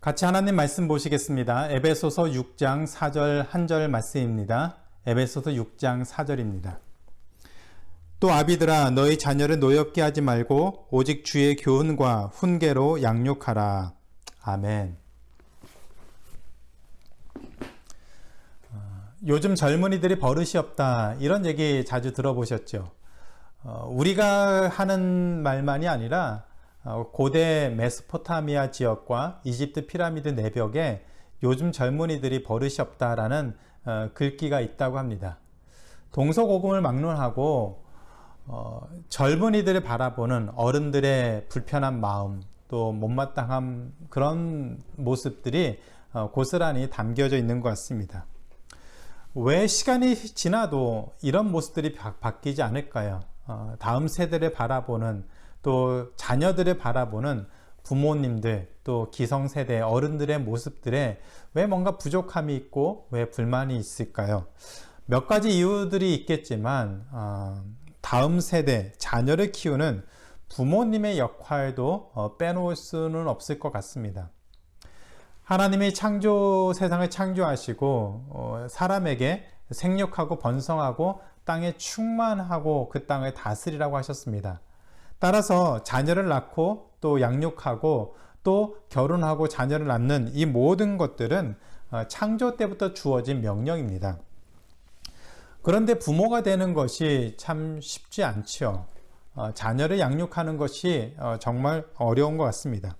같이 하나님 말씀 보시겠습니다. 에베소서 6장 4절 한 절 말씀입니다. 에베소서 6장 4절입니다. 또 아비들아 너희 자녀를 노엽게 하지 말고 오직 주의 교훈과 훈계로 양육하라. 아멘. 요즘 젊은이들이 버릇이 없다 이런 얘기 자주 들어보셨죠. 우리가 하는 말만이 아니라 고대 메소포타미아 지역과 이집트 피라미드 내벽에 요즘 젊은이들이 버릇이 없다라는 글귀가 있다고 합니다. 동서고금을 막론하고 젊은이들을 바라보는 어른들의 불편한 마음 또 못마땅한 그런 모습들이 고스란히 담겨져 있는 것 같습니다. 왜 시간이 지나도 이런 모습들이 바뀌지 않을까요? 다음 세대를 바라보는 또 자녀들을 바라보는 부모님들 또 기성세대 어른들의 모습들에 왜 뭔가 부족함이 있고 왜 불만이 있을까요? 몇 가지 이유들이 있겠지만 다음 세대 자녀를 키우는 부모님의 역할도 빼놓을 수는 없을 것 같습니다. 하나님이 세상을 창조하시고 사람에게 생육하고 번성하고 땅에 충만하고 그 땅을 다스리라고 하셨습니다. 따라서 자녀를 낳고 또 양육하고 또 결혼하고 자녀를 낳는 이 모든 것들은 창조 때부터 주어진 명령입니다. 그런데 부모가 되는 것이 참 쉽지 않죠. 자녀를 양육하는 것이 정말 어려운 것 같습니다.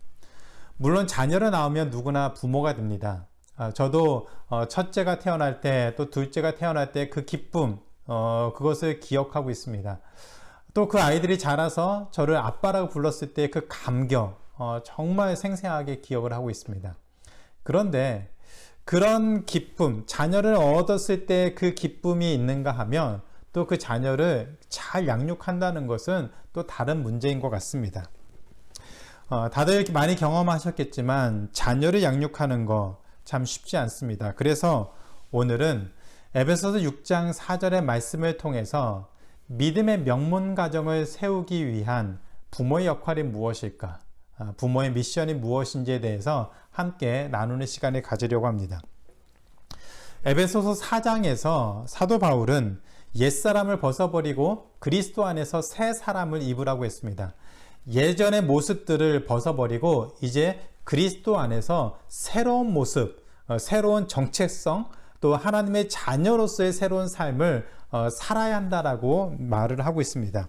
물론 자녀를 낳으면 누구나 부모가 됩니다. 저도 첫째가 태어날 때 또 둘째가 태어날 때 그 기쁨 그것을 기억하고 있습니다. 또 그 아이들이 자라서 저를 아빠라고 불렀을 때 그 감격 정말 생생하게 기억을 하고 있습니다. 그런데 그런 기쁨, 자녀를 얻었을 때 그 기쁨이 있는가 하면 또 그 자녀를 잘 양육한다는 것은 또 다른 문제인 것 같습니다. 다들 많이 경험하셨겠지만 자녀를 양육하는 거 참 쉽지 않습니다. 그래서 오늘은 에베소서 6장 4절의 말씀을 통해서 믿음의 명문 가정을 세우기 위한 부모의 역할이 무엇일까? 부모의 미션이 무엇인지에 대해서 함께 나누는 시간을 가지려고 합니다. 에베소서 4장에서 사도 바울은 옛사람을 벗어버리고 그리스도 안에서 새 사람을 입으라고 했습니다. 예전의 모습들을 벗어버리고 이제 그리스도 안에서 새로운 모습, 새로운 정체성, 또 하나님의 자녀로서의 새로운 삶을 살아야 한다라고 말을 하고 있습니다.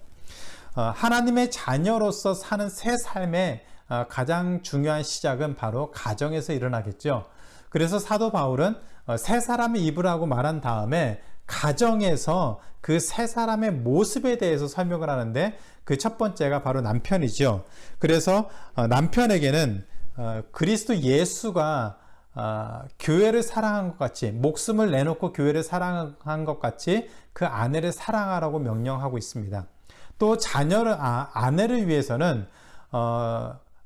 하나님의 자녀로서 사는 새 삶의 가장 중요한 시작은 바로 가정에서 일어나겠죠. 그래서 사도 바울은 새 사람을 입으라고 말한 다음에 가정에서 그 새 사람의 모습에 대해서 설명을 하는데 그 첫 번째가 바로 남편이죠. 그래서 남편에게는 그리스도 예수가 교회를 사랑한 것 같이 목숨을 내놓고 교회를 사랑한 것 같이 그 아내를 사랑하라고 명령하고 있습니다. 또 아내를 위해서는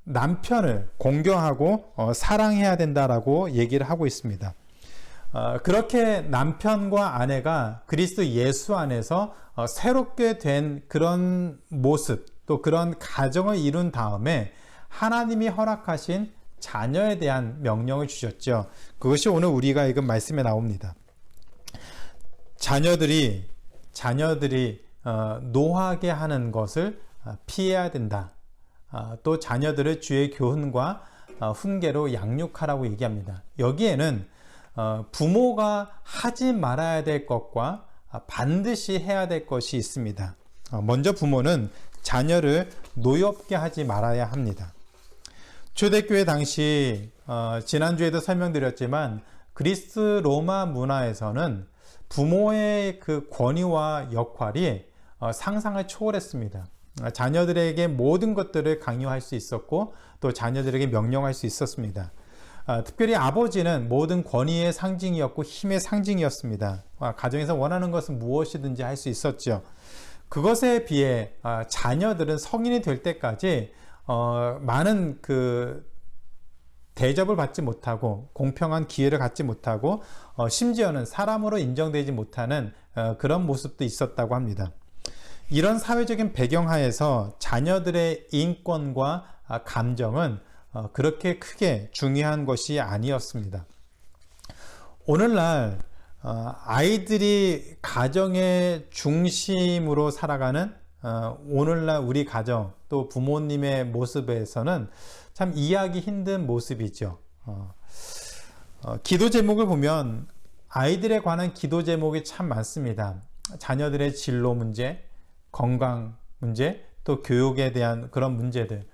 남편을 공경하고 사랑해야 된다라고 얘기를 하고 있습니다. 그렇게 남편과 아내가 그리스도 예수 안에서 새롭게 된 그런 모습 또 그런 가정을 이룬 다음에 하나님이 허락하신 자녀에 대한 명령을 주셨죠. 그것이 오늘 우리가 읽은 말씀에 나옵니다. 자녀들이 노하게 하는 것을 피해야 된다. 또 자녀들을 주의 교훈과 훈계로 양육하라고 얘기합니다. 여기에는 부모가 하지 말아야 될 것과 반드시 해야 될 것이 있습니다. 먼저 부모는 자녀를 노엽게 하지 말아야 합니다. 초대교회 당시 지난주에도 설명드렸지만 그리스 로마 문화에서는 부모의 그 권위와 역할이 상상을 초월했습니다. 자녀들에게 모든 것들을 강요할 수 있었고 또 자녀들에게 명령할 수 있었습니다. 특별히 아버지는 모든 권위의 상징이었고 힘의 상징이었습니다. 가정에서 원하는 것은 무엇이든지 할 수 있었죠. 그것에 비해 자녀들은 성인이 될 때까지 많은 그 대접을 받지 못하고 공평한 기회를 갖지 못하고 심지어는 사람으로 인정되지 못하는 그런 모습도 있었다고 합니다. 이런 사회적인 배경하에서 자녀들의 인권과 감정은 그렇게 크게 중요한 것이 아니었습니다. 오늘날 아이들이 가정의 중심으로 살아가는 오늘날 우리 가정 또 부모님의 모습에서는 참 이해하기 힘든 모습이죠. 기도 제목을 보면 아이들에 관한 기도 제목이 참 많습니다. 자녀들의 진로 문제, 건강 문제, 또 교육에 대한 그런 문제들,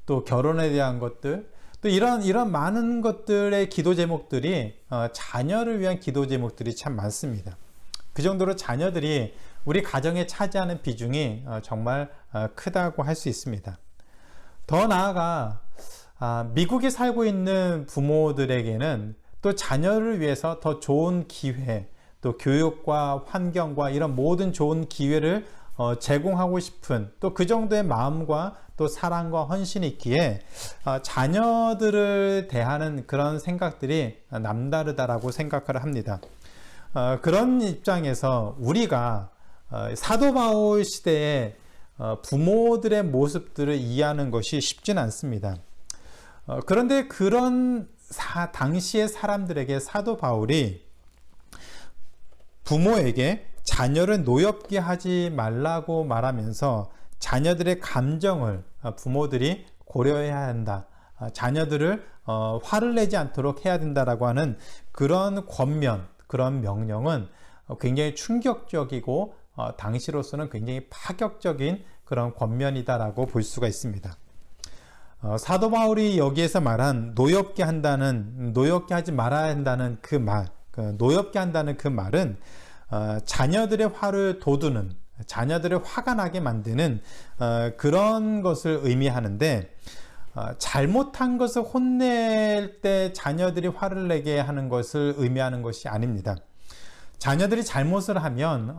또 결혼에 대한 것들, 또 이런 많은 것들의 기도 제목들이 자녀를 위한 기도 제목들이 참 많습니다. 그 정도로 자녀들이 우리 가정에 차지하는 비중이 정말 크다고 할 수 있습니다. 더 나아가 미국에 살고 있는 부모들에게는 또 자녀를 위해서 더 좋은 기회, 또 교육과 환경과 이런 모든 좋은 기회를 제공하고 싶은 또 그 정도의 마음과 또 사랑과 헌신이 있기에 자녀들을 대하는 그런 생각들이 남다르다라고 생각을 합니다. 그런 입장에서 우리가 사도 바울 시대에 부모들의 모습들을 이해하는 것이 쉽지는 않습니다. 그런데 그런 당시의 사람들에게 사도 바울이 부모에게 자녀를 노엽게 하지 말라고 말하면서 자녀들의 감정을 부모들이 고려해야 한다. 자녀들을 화를 내지 않도록 해야 된다라고 하는 그런 권면, 그런 명령은 굉장히 충격적이고 당시로서는 굉장히 파격적인 그런 권면이다라고 볼 수가 있습니다. 사도 바울이 여기에서 말한 노엽게 하지 말아야 한다는 그 말, 노엽게 한다는 그 말은 자녀들의 화를 돋우는, 자녀들을 화가 나게 만드는 그런 것을 의미하는데, 잘못한 것을 혼낼 때 자녀들이 화를 내게 하는 것을 의미하는 것이 아닙니다. 자녀들이 잘못을 하면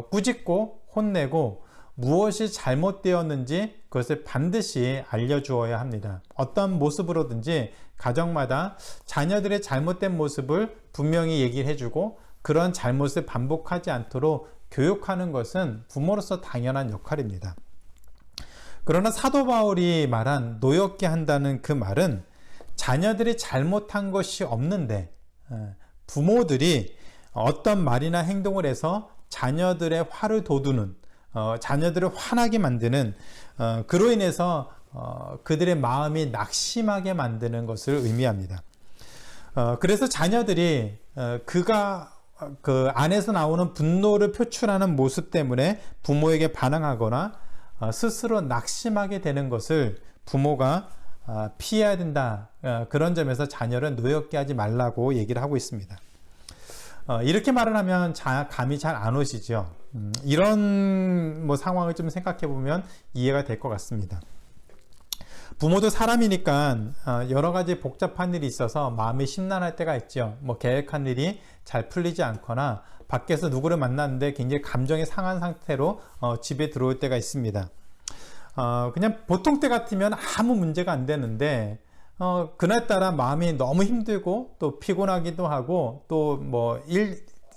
꾸짖고 혼내고 무엇이 잘못되었는지 그것을 반드시 알려주어야 합니다. 어떤 모습으로든지 가정마다 자녀들의 잘못된 모습을 분명히 얘기를 해주고 그런 잘못을 반복하지 않도록 교육하는 것은 부모로서 당연한 역할입니다. 그러나 사도 바울이 말한 노엽게 한다는 그 말은 자녀들이 잘못한 것이 없는데 부모들이 어떤 말이나 행동을 해서 자녀들의 화를 돋우는, 자녀들을 화나게 만드는, 그로 인해서 그들의 마음이 낙심하게 만드는 것을 의미합니다. 그래서 자녀들이 그 안에서 나오는 분노를 표출하는 모습 때문에 부모에게 반항하거나 스스로 낙심하게 되는 것을 부모가 피해야 된다. 그런 점에서 자녀를 노엽게 하지 말라고 얘기를 하고 있습니다. 이렇게 말을 하면 감이 잘 안 오시죠. 이런 상황을 좀 생각해 보면 이해가 될 것 같습니다. 부모도 사람이니까 여러 가지 복잡한 일이 있어서 마음이 심란할 때가 있죠. 계획한 일이 잘 풀리지 않거나 밖에서 누구를 만났는데 굉장히 감정이 상한 상태로 집에 들어올 때가 있습니다. 그냥 보통 때 같으면 아무 문제가 안 되는데 그날따라 마음이 너무 힘들고 또 피곤하기도 하고 또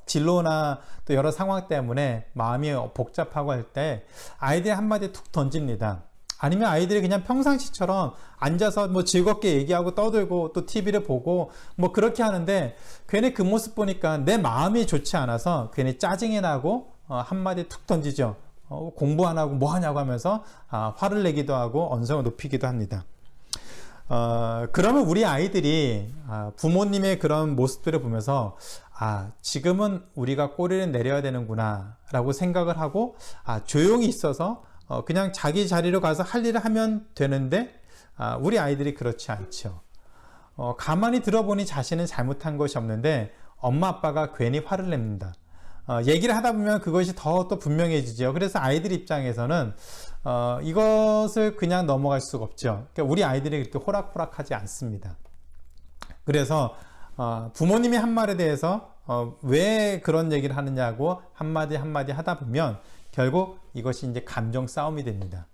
진로나 또 여러 상황 때문에 마음이 복잡하고 할 때 아이들이 한마디 툭 던집니다. 아니면 아이들이 그냥 평상시처럼 앉아서 즐겁게 얘기하고 떠들고 또 TV를 보고 그렇게 하는데 괜히 그 모습 보니까 내 마음이 좋지 않아서 괜히 짜증이 나고 한마디 툭 던지죠. 공부 안 하고 뭐 하냐고 하면서 화를 내기도 하고 언성을 높이기도 합니다. 그러면 우리 아이들이 부모님의 그런 모습들을 보면서 지금은 우리가 꼬리를 내려야 되는구나 라고 생각을 하고 조용히 있어서 그냥 자기 자리로 가서 할 일을 하면 되는데 우리 아이들이 그렇지 않죠. 가만히 들어보니 자신은 잘못한 것이 없는데 엄마 아빠가 괜히 화를 냅니다. 얘기를 하다 보면 그것이 더 또 분명해지죠. 그래서 아이들 입장에서는 이것을 그냥 넘어갈 수가 없죠. 그러니까 우리 아이들이 그렇게 호락호락하지 않습니다. 그래서 부모님이 한 말에 대해서 왜 그런 얘기를 하느냐고 한마디 하다 보면 결국 이것이 이제 감정 싸움이 됩니다.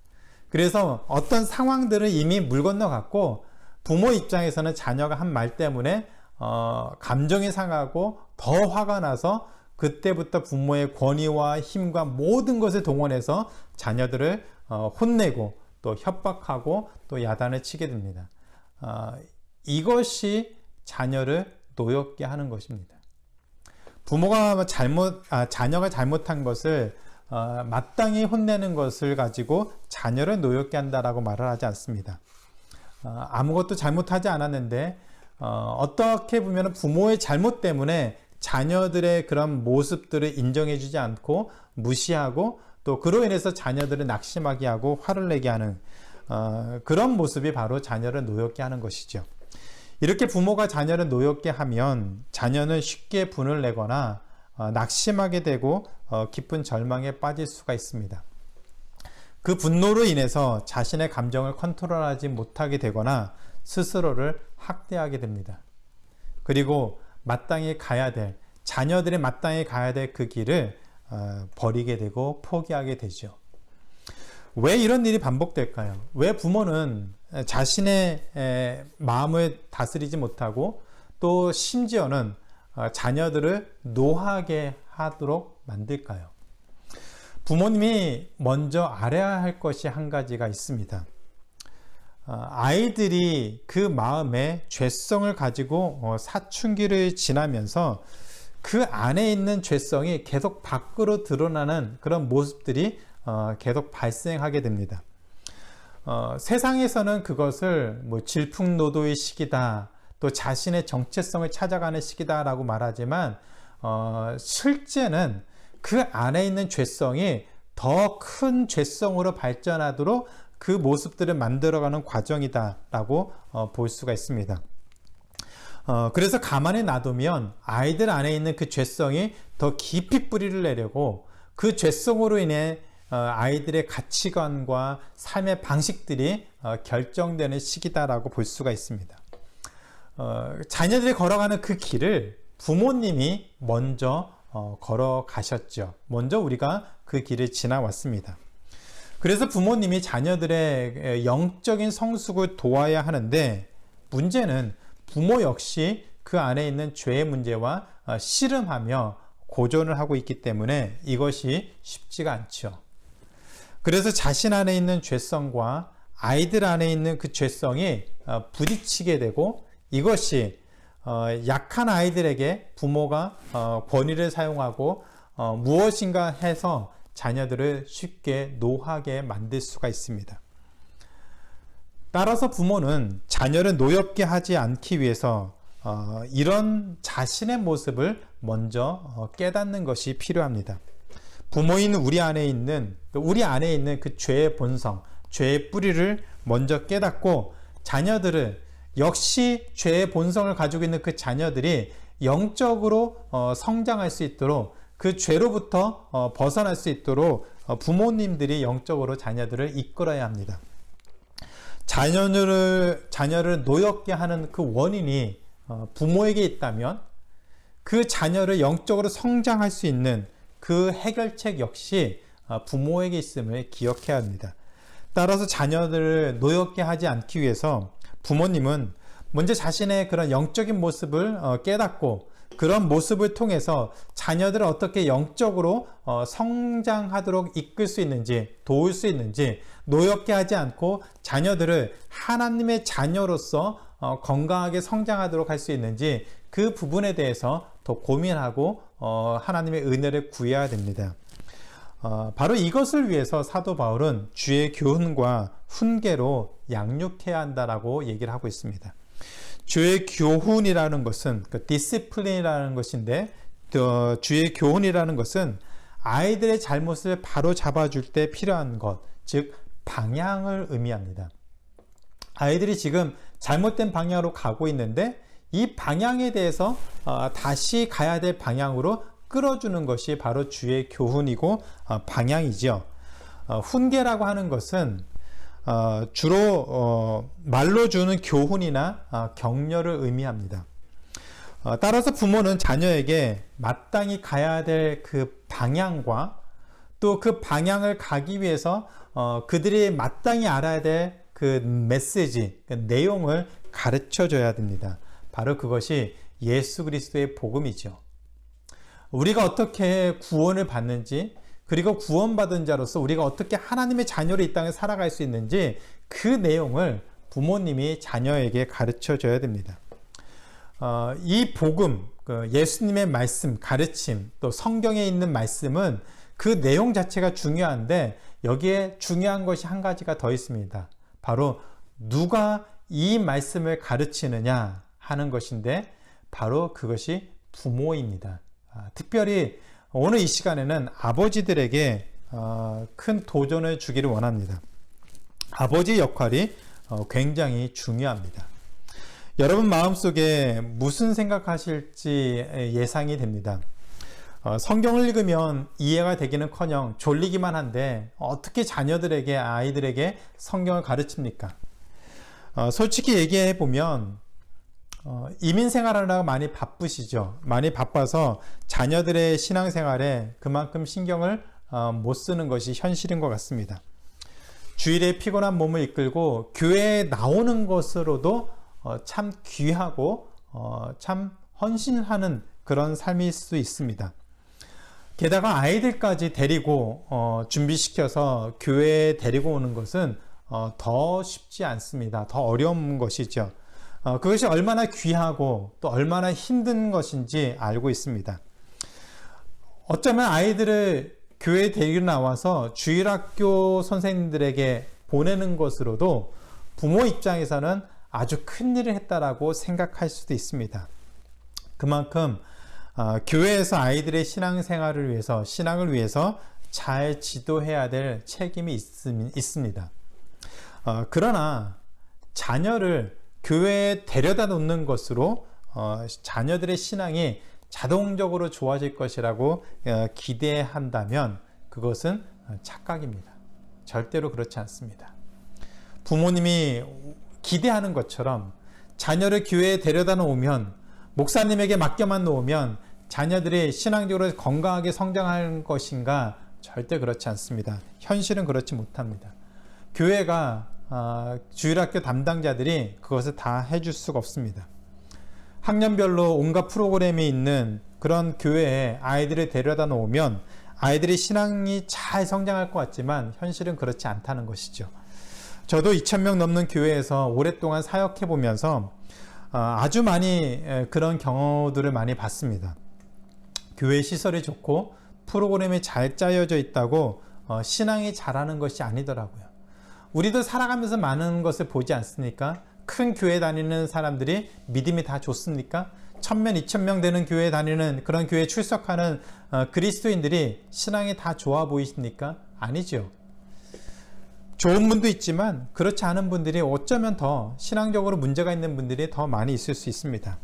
그래서 어떤 상황들을 이미 물 건너갔고 부모 입장에서는 자녀가 한 말 때문에 감정이 상하고 더 화가 나서 그때부터 부모의 권위와 힘과 모든 것을 동원해서 자녀들을 혼내고 또 협박하고 또 야단을 치게 됩니다. 이것이 자녀를 노엽게 하는 것입니다. 부모가 자녀가 잘못한 것을 마땅히 혼내는 것을 가지고 자녀를 노엽게 한다라고 말을 하지 않습니다. 아무것도 잘못하지 않았는데 어떻게 보면 부모의 잘못 때문에 자녀들의 그런 모습들을 인정해주지 않고 무시하고 또 그로 인해서 자녀들을 낙심하게 하고 화를 내게 하는 그런 모습이 바로 자녀를 노엽게 하는 것이죠. 이렇게 부모가 자녀를 노엽게 하면 자녀는 쉽게 분을 내거나 낙심하게 되고 깊은 절망에 빠질 수가 있습니다. 그 분노로 인해서 자신의 감정을 컨트롤하지 못하게 되거나 스스로를 학대하게 됩니다. 그리고 마땅히 가야 될, 자녀들이 마땅히 가야 될 그 길을 버리게 되고 포기하게 되죠. 왜 이런 일이 반복될까요? 왜 부모는 자신의 마음을 다스리지 못하고 또 심지어는 자녀들을 노하게 하도록 만들까요? 부모님이 먼저 알아야 할 것이 한 가지가 있습니다. 아이들이 그 마음에 죄성을 가지고 사춘기를 지나면서 그 안에 있는 죄성이 계속 밖으로 드러나는 그런 모습들이 계속 발생하게 됩니다. 세상에서는 그것을 질풍노도의 시기다, 또 자신의 정체성을 찾아가는 시기다라고 말하지만 실제는 그 안에 있는 죄성이 더 큰 죄성으로 발전하도록 그 모습들을 만들어가는 과정이다라고 볼 수가 있습니다. 그래서 가만히 놔두면 아이들 안에 있는 그 죄성이 더 깊이 뿌리를 내려고 그 죄성으로 인해 아이들의 가치관과 삶의 방식들이 결정되는 시기다라고 볼 수가 있습니다. 자녀들이 걸어가는 그 길을 부모님이 먼저 걸어가셨죠. 먼저 우리가 그 길을 지나왔습니다. 그래서 부모님이 자녀들의 영적인 성숙을 도와야 하는데 문제는 부모 역시 그 안에 있는 죄의 문제와 씨름하며 고전을 하고 있기 때문에 이것이 쉽지가 않죠. 그래서 자신 안에 있는 죄성과 아이들 안에 있는 그 죄성이 부딪히게 되고 이것이 약한 아이들에게 부모가 권위를 사용하고 무엇인가 해서 자녀들을 쉽게 노하게 만들 수가 있습니다. 따라서 부모는 자녀를 노엽게 하지 않기 위해서 이런 자신의 모습을 먼저 깨닫는 것이 필요합니다. 부모인 우리 안에 있는 그 죄의 본성, 죄의 뿌리를 먼저 깨닫고 자녀들을 역시 죄의 본성을 가지고 있는 그 자녀들이 영적으로 성장할 수 있도록 그 죄로부터 벗어날 수 있도록 부모님들이 영적으로 자녀들을 이끌어야 합니다. 자녀를 노엽게 하는 그 원인이 부모에게 있다면 그 자녀를 영적으로 성장할 수 있는 그 해결책 역시 부모에게 있음을 기억해야 합니다. 따라서 자녀들을 노엽게 하지 않기 위해서 부모님은 먼저 자신의 그런 영적인 모습을 깨닫고 그런 모습을 통해서 자녀들을 어떻게 영적으로 성장하도록 이끌 수 있는지 도울 수 있는지 노엽게 하지 않고 자녀들을 하나님의 자녀로서 건강하게 성장하도록 할 수 있는지 그 부분에 대해서 더 고민하고 하나님의 은혜를 구해야 됩니다. 바로 이것을 위해서 사도 바울은 주의 교훈과 훈계로 양육해야 한다라고 얘기를 하고 있습니다. 주의 교훈이라는 것은 디시플린이라는 것인데 주의 교훈이라는 것은 아이들의 잘못을 바로 잡아줄 때 필요한 것, 즉 방향을 의미합니다. 아이들이 지금 잘못된 방향으로 가고 있는데 이 방향에 대해서 다시 가야 될 방향으로 끌어주는 것이 바로 주의 교훈이고 방향이죠. 훈계라고 하는 것은 주로 말로 주는 교훈이나 격려를 의미합니다. 따라서 부모는 자녀에게 마땅히 가야 될 그 방향과 또 그 방향을 가기 위해서 그들이 마땅히 알아야 될 그 메시지, 그 내용을 가르쳐 줘야 됩니다. 바로 그것이 예수 그리스도의 복음이죠. 우리가 어떻게 구원을 받는지, 그리고 구원받은 자로서 우리가 어떻게 하나님의 자녀로 이 땅에 살아갈 수 있는지 그 내용을 부모님이 자녀에게 가르쳐 줘야 됩니다. 이 복음, 예수님의 말씀, 가르침, 또 성경에 있는 말씀은 그 내용 자체가 중요한데 여기에 중요한 것이 한 가지가 더 있습니다. 바로 누가 이 말씀을 가르치느냐 하는 것인데 바로 그것이 부모입니다. 특별히 오늘 이 시간에는 아버지들에게 큰 도전을 주기를 원합니다. 아버지 역할이 굉장히 중요합니다. 여러분 마음속에 무슨 생각하실지 예상이 됩니다. 성경을 읽으면 이해가 되기는커녕 졸리기만 한데 어떻게 자녀들에게, 아이들에게 성경을 가르칩니까? 솔직히 얘기해 보면 이민 생활하느라고 많이 바쁘시죠. 많이 바빠서 자녀들의 신앙생활에 그만큼 신경을 못 쓰는 것이 현실인 것 같습니다. 주일에 피곤한 몸을 이끌고 교회에 나오는 것으로도 참 귀하고 참 헌신하는 그런 삶일 수 있습니다. 게다가 아이들까지 데리고 준비시켜서 교회에 데리고 오는 것은 더 쉽지 않습니다. 더 어려운 것이죠. 그것이 얼마나 귀하고 또 얼마나 힘든 것인지 알고 있습니다. 어쩌면 아이들을 교회에 데리고 나와서 주일학교 선생님들에게 보내는 것으로도 부모 입장에서는 아주 큰 일을 했다라고 생각할 수도 있습니다. 그만큼 교회에서 아이들의 신앙생활을 위해서, 신앙을 위해서 잘 지도해야 될 책임이 있습니다. 그러나 자녀를 교회에 데려다 놓는 것으로 자녀들의 신앙이 자동적으로 좋아질 것이라고 기대한다면 그것은 착각입니다. 절대로 그렇지 않습니다. 부모님이 기대하는 것처럼 자녀를 교회에 데려다 놓으면, 목사님에게 맡겨만 놓으면 자녀들이 신앙적으로 건강하게 성장할 것인가? 절대 그렇지 않습니다. 현실은 그렇지 못합니다. 교회가 주일학교 담당자들이 그것을 다 해줄 수가 없습니다. 학년별로 온갖 프로그램이 있는 그런 교회에 아이들을 데려다 놓으면 아이들이 신앙이 잘 성장할 것 같지만 현실은 그렇지 않다는 것이죠. 저도 2,000명 넘는 교회에서 오랫동안 사역해 보면서 아주 많이 그런 경우들을 많이 봤습니다. 교회 시설이 좋고 프로그램이 잘 짜여져 있다고 신앙이 잘하는 것이 아니더라고요. 우리도 살아가면서 많은 것을 보지 않습니까? 큰 교회 다니는 사람들이 믿음이 다 좋습니까? 1,000명, 2,000명 되는 교회 다니는 그런 교회에 출석하는 그리스도인들이 신앙이 다 좋아 보이십니까? 아니죠. 좋은 분도 있지만 그렇지 않은 분들이 어쩌면 더 신앙적으로 문제가 있는 분들이 더 많이 있을 수 있습니다.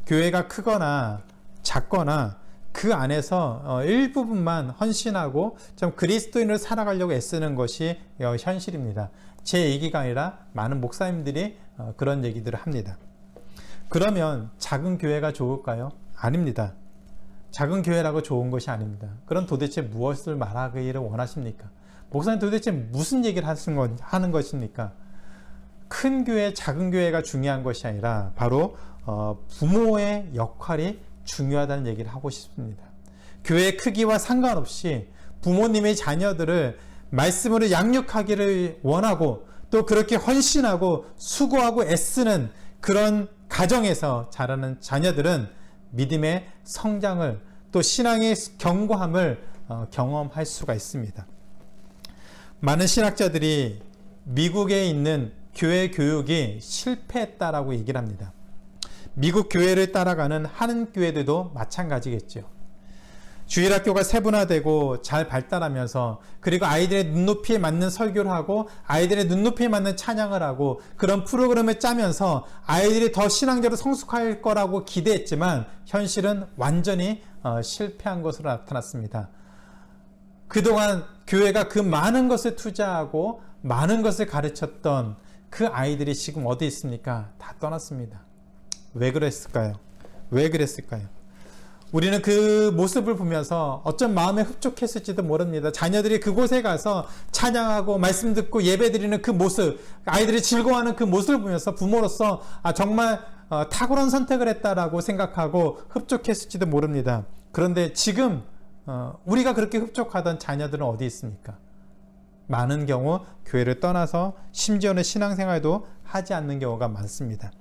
교회가 크거나 작거나 그 안에서 일부분만 헌신하고 좀 그리스도인으로 살아가려고 애쓰는 것이 현실입니다. 제 얘기가 아니라 많은 목사님들이 그런 얘기들을 합니다. 그러면 작은 교회가 좋을까요? 아닙니다. 작은 교회라고 좋은 것이 아닙니다. 그럼 도대체 무엇을 말하기를 원하십니까? 목사님 도대체 무슨 얘기를 하는 것입니까? 큰 교회, 작은 교회가 중요한 것이 아니라 바로 부모의 역할이 중요하다는 얘기를 하고 싶습니다. 교회의 크기와 상관없이 부모님의 자녀들을 말씀으로 양육하기를 원하고 또 그렇게 헌신하고 수고하고 애쓰는 그런 가정에서 자라는 자녀들은 믿음의 성장을 또 신앙의 견고함을 경험할 수가 있습니다. 많은 신학자들이 미국에 있는 교회 교육이 실패했다라고 얘기를 합니다. 미국 교회를 따라가는 한인 교회들도 마찬가지겠죠. 주일학교가 세분화되고 잘 발달하면서 그리고 아이들의 눈높이에 맞는 설교를 하고 아이들의 눈높이에 맞는 찬양을 하고 그런 프로그램을 짜면서 아이들이 더 신앙적으로 성숙할 거라고 기대했지만 현실은 완전히 실패한 것으로 나타났습니다. 그동안 교회가 그 많은 것을 투자하고 많은 것을 가르쳤던 그 아이들이 지금 어디 있습니까? 다 떠났습니다. 왜 그랬을까요? 왜 그랬을까요? 우리는 그 모습을 보면서 어쩜 마음에 흡족했을지도 모릅니다. 자녀들이 그곳에 가서 찬양하고 말씀 듣고 예배 드리는 그 모습, 아이들이 즐거워하는 그 모습을 보면서 부모로서 정말 탁월한 선택을 했다라고 생각하고 흡족했을지도 모릅니다. 그런데 지금 우리가 그렇게 흡족하던 자녀들은 어디 있습니까? 많은 경우 교회를 떠나서 심지어는 신앙생활도 하지 않는 경우가 많습니다.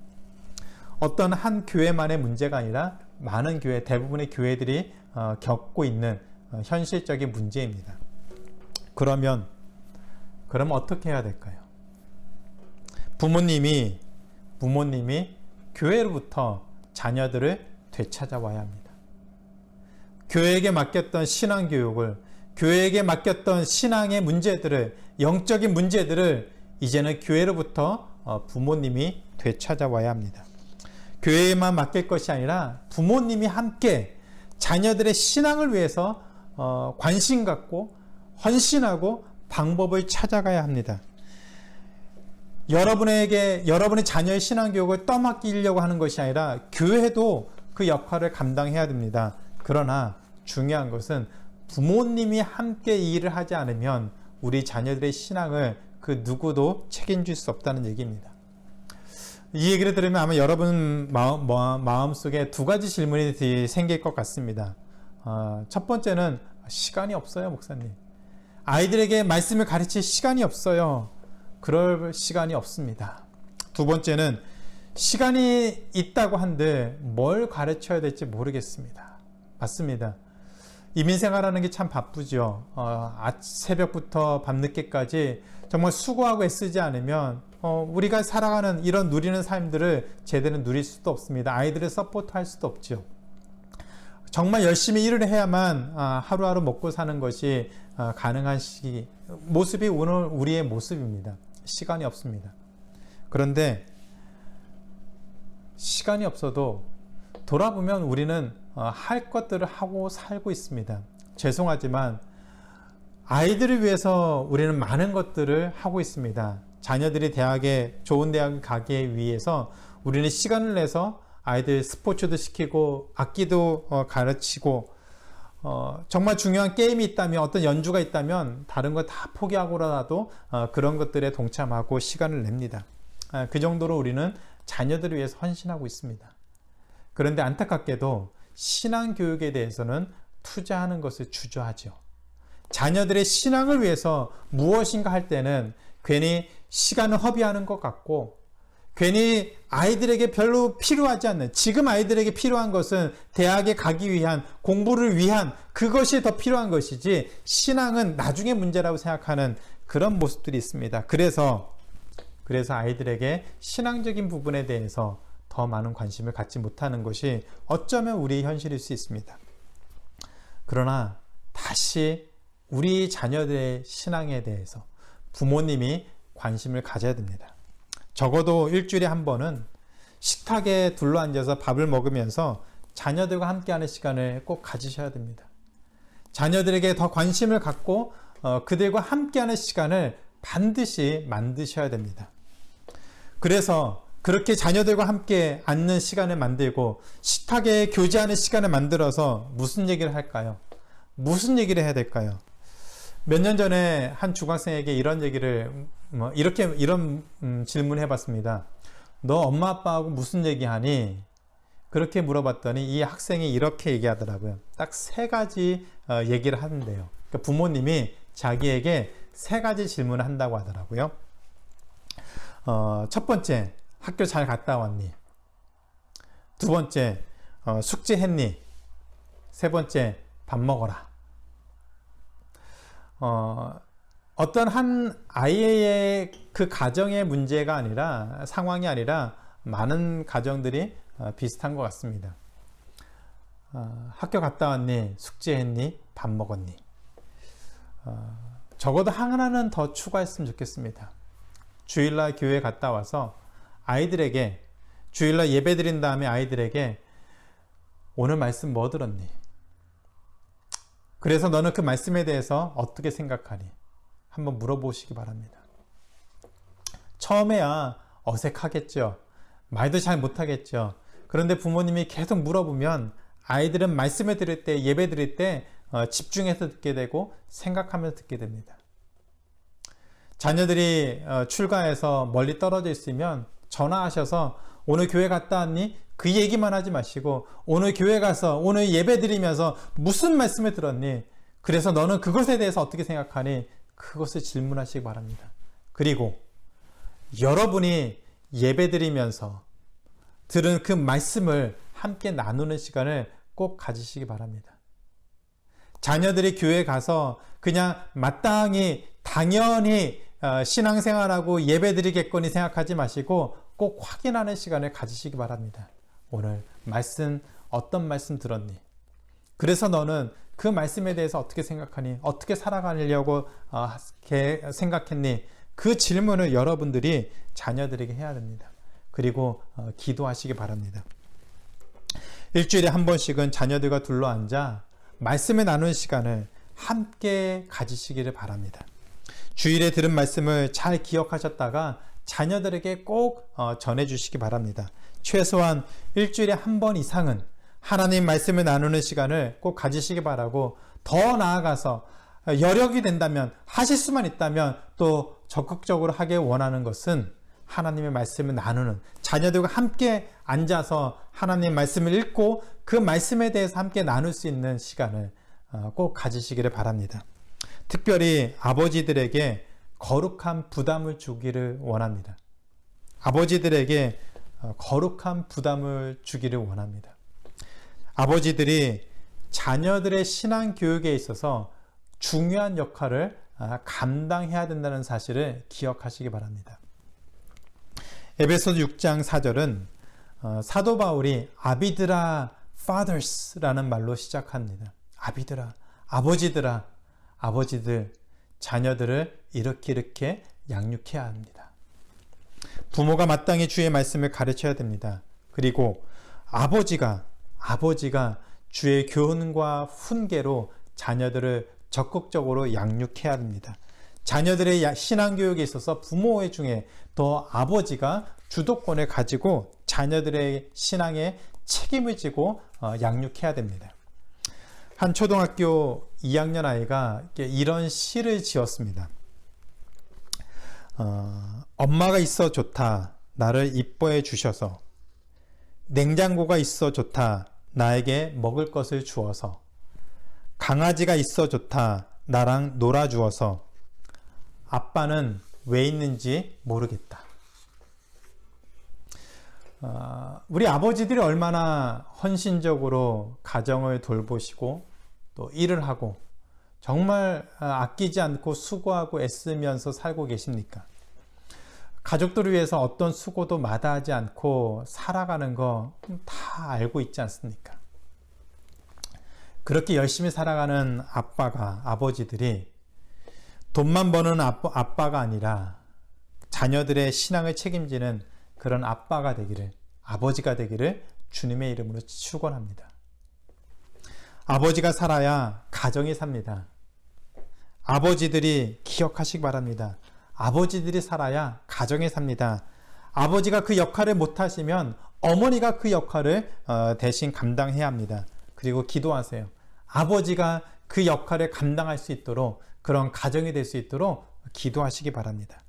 어떤 한 교회만의 문제가 아니라 많은 교회, 대부분의 교회들이 겪고 있는 현실적인 문제입니다. 그럼 어떻게 해야 될까요? 부모님이 교회로부터 자녀들을 되찾아와야 합니다. 교회에게 맡겼던 신앙교육을, 교회에게 맡겼던 신앙의 문제들을, 영적인 문제들을 이제는 교회로부터 부모님이 되찾아와야 합니다. 교회에만 맡길 것이 아니라 부모님이 함께 자녀들의 신앙을 위해서 관심 갖고 헌신하고 방법을 찾아가야 합니다. 여러분의 자녀의 신앙교육을 떠맡기려고 하는 것이 아니라 교회도 그 역할을 감당해야 됩니다. 그러나 중요한 것은 부모님이 함께 이 일을 하지 않으면 우리 자녀들의 신앙을 그 누구도 책임질 수 없다는 얘기입니다. 이 얘기를 들으면 아마 여러분 마음속에 두 가지 질문이 생길 것 같습니다. 첫 번째는 시간이 없어요, 목사님. 아이들에게 말씀을 가르칠 시간이 없어요. 그럴 시간이 없습니다. 두 번째는 시간이 있다고 한들 뭘 가르쳐야 될지 모르겠습니다. 맞습니다. 이민생활하는 게 참 바쁘죠. 새벽부터 밤늦게까지 정말 수고하고 애쓰지 않으면 우리가 살아가는 이런 누리는 삶들을 제대로 누릴 수도 없습니다. 아이들을 서포트할 수도 없죠. 정말 열심히 일을 해야만 하루하루 먹고 사는 것이 가능한 모습이 오늘 우리의 모습입니다. 시간이 없습니다. 그런데 시간이 없어도 돌아보면 우리는 할 것들을 하고 살고 있습니다. 죄송하지만 아이들을 위해서 우리는 많은 것들을 하고 있습니다. 자녀들이 좋은 대학에 가기 위해서 우리는 시간을 내서 아이들 스포츠도 시키고 악기도 가르치고 정말 중요한 게임이 있다면, 어떤 연주가 있다면 다른 거 다 포기하고라도 그런 것들에 동참하고 시간을 냅니다. 그 정도로 우리는 자녀들을 위해서 헌신하고 있습니다. 그런데 안타깝게도 신앙교육에 대해서는 투자하는 것을 주저하죠. 자녀들의 신앙을 위해서 무엇인가 할 때는 괜히 시간을 허비하는 것 같고, 괜히 아이들에게 별로 필요하지 않는, 지금 아이들에게 필요한 것은 대학에 가기 위한, 공부를 위한 그것이 더 필요한 것이지 신앙은 나중에 문제라고 생각하는 그런 모습들이 있습니다. 그래서 아이들에게 신앙적인 부분에 대해서 더 많은 관심을 갖지 못하는 것이 어쩌면 우리의 현실일 수 있습니다. 그러나 다시 우리 자녀들의 신앙에 대해서 부모님이 관심을 가져야 됩니다. 적어도 일주일에 한 번은 식탁에 둘러앉아서 밥을 먹으면서 자녀들과 함께하는 시간을 꼭 가지셔야 됩니다. 자녀들에게 더 관심을 갖고 그들과 함께하는 시간을 반드시 만드셔야 됩니다. 그래서 그렇게 자녀들과 함께 앉는 시간을 만들고 식탁에 교제하는 시간을 만들어서 무슨 얘기를 할까요? 무슨 얘기를 해야 될까요? 몇 년 전에 한 중학생에게 이런 질문을 해봤습니다. 너 엄마 아빠하고 무슨 얘기하니? 그렇게 물어봤더니 이 학생이 이렇게 얘기하더라고요. 딱 3가지 얘기를 하는데요. 그러니까 부모님이 자기에게 3가지 질문을 한다고 하더라고요. 첫 번째, 학교 잘 갔다 왔니? 두 번째, 숙제했니? 세 번째, 밥 먹어라. 어떤 한 아이의 그 가정의 문제가 아니라, 상황이 아니라 많은 가정들이 비슷한 것 같습니다. 학교 갔다 왔니? 숙제했니? 밥 먹었니? 적어도 하나는 더 추가했으면 좋겠습니다. 주일날 교회 갔다 와서 아이들에게, 주일날 예배 드린 다음에 아이들에게 오늘 말씀 뭐 들었니? 그래서 너는 그 말씀에 대해서 어떻게 생각하니? 한번 물어보시기 바랍니다. 처음에야 어색하겠죠. 말도 잘 못하겠죠. 그런데 부모님이 계속 물어보면 아이들은 말씀을 들을 때, 예배 드릴 때 집중해서 듣게 되고 생각하면서 듣게 됩니다. 자녀들이 출가해서 멀리 떨어져 있으면 전화하셔서 오늘 교회 갔다 왔니? 그 얘기만 하지 마시고 오늘 교회 가서 오늘 예배 드리면서 무슨 말씀을 들었니? 그래서 너는 그것에 대해서 어떻게 생각하니? 그것을 질문하시기 바랍니다. 그리고 여러분이 예배드리면서 들은 그 말씀을 함께 나누는 시간을 꼭 가지시기 바랍니다. 자녀들이 교회에 가서 그냥 마땅히 당연히 신앙생활하고 예배드리겠거니 생각하지 마시고 꼭 확인하는 시간을 가지시기 바랍니다. 오늘 말씀 어떤 말씀 들었니? 그래서 너는 그 말씀에 대해서 어떻게 생각하니? 어떻게 살아가려고 생각했니? 그 질문을 여러분들이 자녀들에게 해야 됩니다. 그리고 기도하시기 바랍니다. 일주일에 한 번씩은 자녀들과 둘러앉아 말씀을 나누는 시간을 함께 가지시기를 바랍니다. 주일에 들은 말씀을 잘 기억하셨다가 자녀들에게 꼭 전해주시기 바랍니다. 최소한 일주일에 한 번 이상은 하나님 말씀을 나누는 시간을 꼭 가지시기 바라고, 더 나아가서 여력이 된다면, 하실 수만 있다면 또 적극적으로 하길 원하는 것은 하나님의 말씀을 나누는, 자녀들과 함께 앉아서 하나님 말씀을 읽고 그 말씀에 대해서 함께 나눌 수 있는 시간을 꼭 가지시기를 바랍니다. 특별히 아버지들에게 거룩한 부담을 주기를 원합니다. 아버지들에게 거룩한 부담을 주기를 원합니다. 아버지들이 자녀들의 신앙 교육에 있어서 중요한 역할을 감당해야 된다는 사실을 기억하시기 바랍니다. 에베소서 6장 4절은 사도 바울이 아비들아 fathers라는 말로 시작합니다. 아비들아, 아버지들아, 아버지들, 자녀들을 이렇게 양육해야 합니다. 부모가 마땅히 주의 말씀을 가르쳐야 됩니다. 그리고 아버지가 주의 교훈과 훈계로 자녀들을 적극적으로 양육해야 합니다. 자녀들의 신앙교육에 있어서 부모 중에 더 아버지가 주도권을 가지고 자녀들의 신앙에 책임을 지고 양육해야 됩니다. 한 초등학교 2학년 아이가 이런 시를 지었습니다. 엄마가 있어 좋다, 나를 이뻐해 주셔서. 냉장고가 있어 좋다, 나에게 먹을 것을 주어서. 강아지가 있어 좋다, 나랑 놀아주어서. 아빠는 왜 있는지 모르겠다. 우리 아버지들이 얼마나 헌신적으로 가정을 돌보시고 또 일을 하고 정말 아끼지 않고 수고하고 애쓰면서 살고 계십니까? 가족들을 위해서 어떤 수고도 마다하지 않고 살아가는 거 다 알고 있지 않습니까? 그렇게 열심히 살아가는 아버지들이 돈만 버는 아빠가 아니라 자녀들의 신앙을 책임지는 그런 아빠가 되기를, 아버지가 되기를 주님의 이름으로 축원합니다. 아버지가 살아야 가정이 삽니다. 아버지들이 기억하시기 바랍니다. 아버지들이 살아야 가정이 삽니다. 아버지가 그 역할을 못하시면 어머니가 그 역할을 대신 감당해야 합니다. 그리고 기도하세요. 아버지가 그 역할을 감당할 수 있도록, 그런 가정이 될 수 있도록 기도하시기 바랍니다.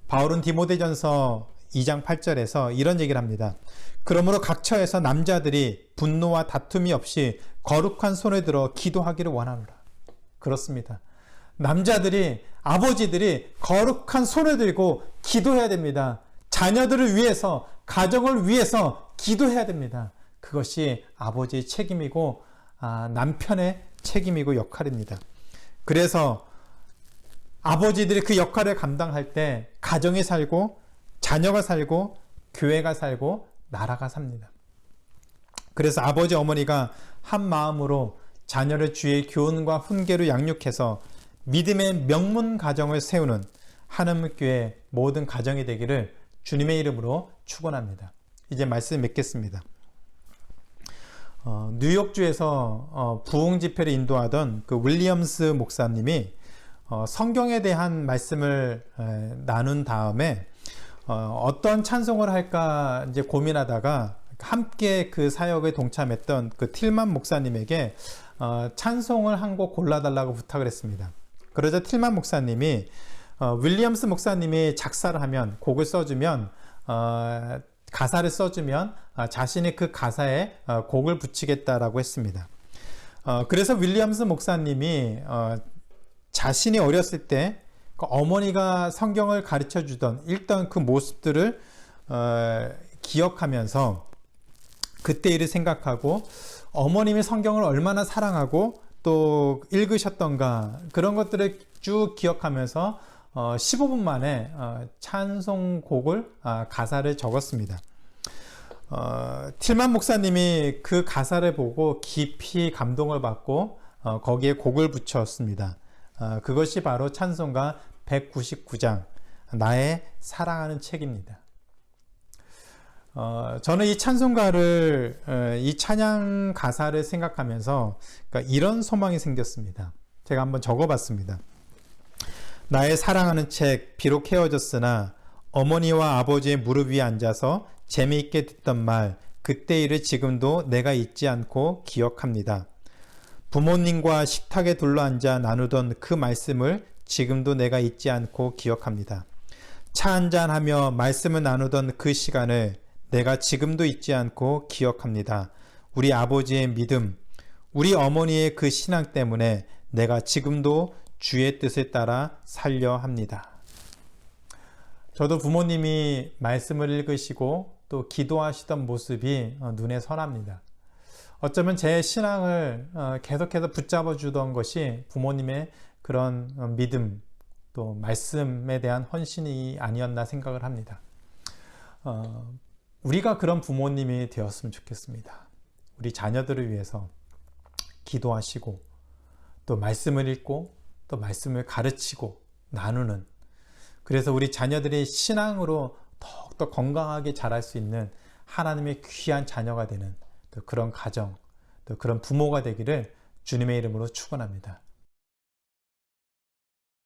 바울은 디모데전서 2장 8절에서 이런 얘기를 합니다. 그러므로 각 처에서 남자들이 분노와 다툼이 없이 거룩한 손을 들어 기도하기를 원하노라. 그렇습니다. 남자들이, 아버지들이 거룩한 손을 들고 기도해야 됩니다. 자녀들을 위해서, 가정을 위해서 기도해야 됩니다. 그것이 아버지의 책임이고 남편의 책임이고 역할입니다. 그래서 아버지들이 그 역할을 감당할 때 가정이 살고, 자녀가 살고, 교회가 살고, 나라가 삽니다. 그래서 아버지 어머니가 한 마음으로 자녀를 주의 교훈과 훈계로 양육해서 믿음의 명문 가정을 세우는 하나님교회 모든 가정이 되기를 주님의 이름으로 축원합니다. 이제 말씀 맺겠습니다. 뉴욕주에서 부흥 집회를 인도하던 그 윌리엄스 목사님이 성경에 대한 말씀을 나눈 다음에 어떤 찬송을 할까 이제 고민하다가 함께 그 사역에 동참했던 그 틸만 목사님에게 찬송을 한 곡 골라달라고 부탁을 했습니다. 그러자 틸만 목사님이 윌리엄스 목사님이 작사를 하면, 곡을 써주면, 가사를 써주면 자신이 그 가사에 곡을 붙이겠다라고 했습니다. 그래서 윌리엄스 목사님이 자신이 어렸을 때 어머니가 성경을 가르쳐 주던 읽던 그 모습들을 기억하면서 그때 일을 생각하고 어머님이 성경을 얼마나 사랑하고 또 읽으셨던가 그런 것들을 쭉 기억하면서 15분 만에 찬송곡을 가사를 적었습니다. 틸만 목사님이 그 가사를 보고 깊이 감동을 받고 거기에 곡을 붙였습니다. 그것이 바로 찬송가 199장 나의 사랑하는 책입니다. 저는 이 찬송가를 이 찬양 가사를 생각하면서 그러니까 이런 소망이 생겼습니다. 제가 한번 적어봤습니다. 나의 사랑하는 책 비록 헤어졌으나 어머니와 아버지의 무릎 위에 앉아서 재미있게 듣던 말 그때 일을 지금도 내가 잊지 않고 기억합니다. 부모님과 식탁에 둘러앉아 나누던 그 말씀을 지금도 내가 잊지 않고 기억합니다. 차 한잔하며 말씀을 나누던 그 시간을 내가 지금도 잊지 않고 기억합니다. 우리 아버지의 믿음, 우리 어머니의 그 신앙 때문에 내가 지금도 주의 뜻을 따라 살려 합니다. 저도 부모님이 말씀을 읽으시고 또 기도하시던 모습이 눈에 선합니다. 어쩌면 제 신앙을 계속해서 붙잡아 주던 것이 부모님의 그런 믿음 또 말씀에 대한 헌신이 아니었나 생각을 합니다. 우리가 그런 부모님이 되었으면 좋겠습니다. 우리 자녀들을 위해서 기도하시고 또 말씀을 읽고 또 말씀을 가르치고 나누는, 그래서 우리 자녀들이 신앙으로 더욱더 건강하게 자랄 수 있는 하나님의 귀한 자녀가 되는 또 그런 가정, 또 그런 부모가 되기를 주님의 이름으로 축원합니다.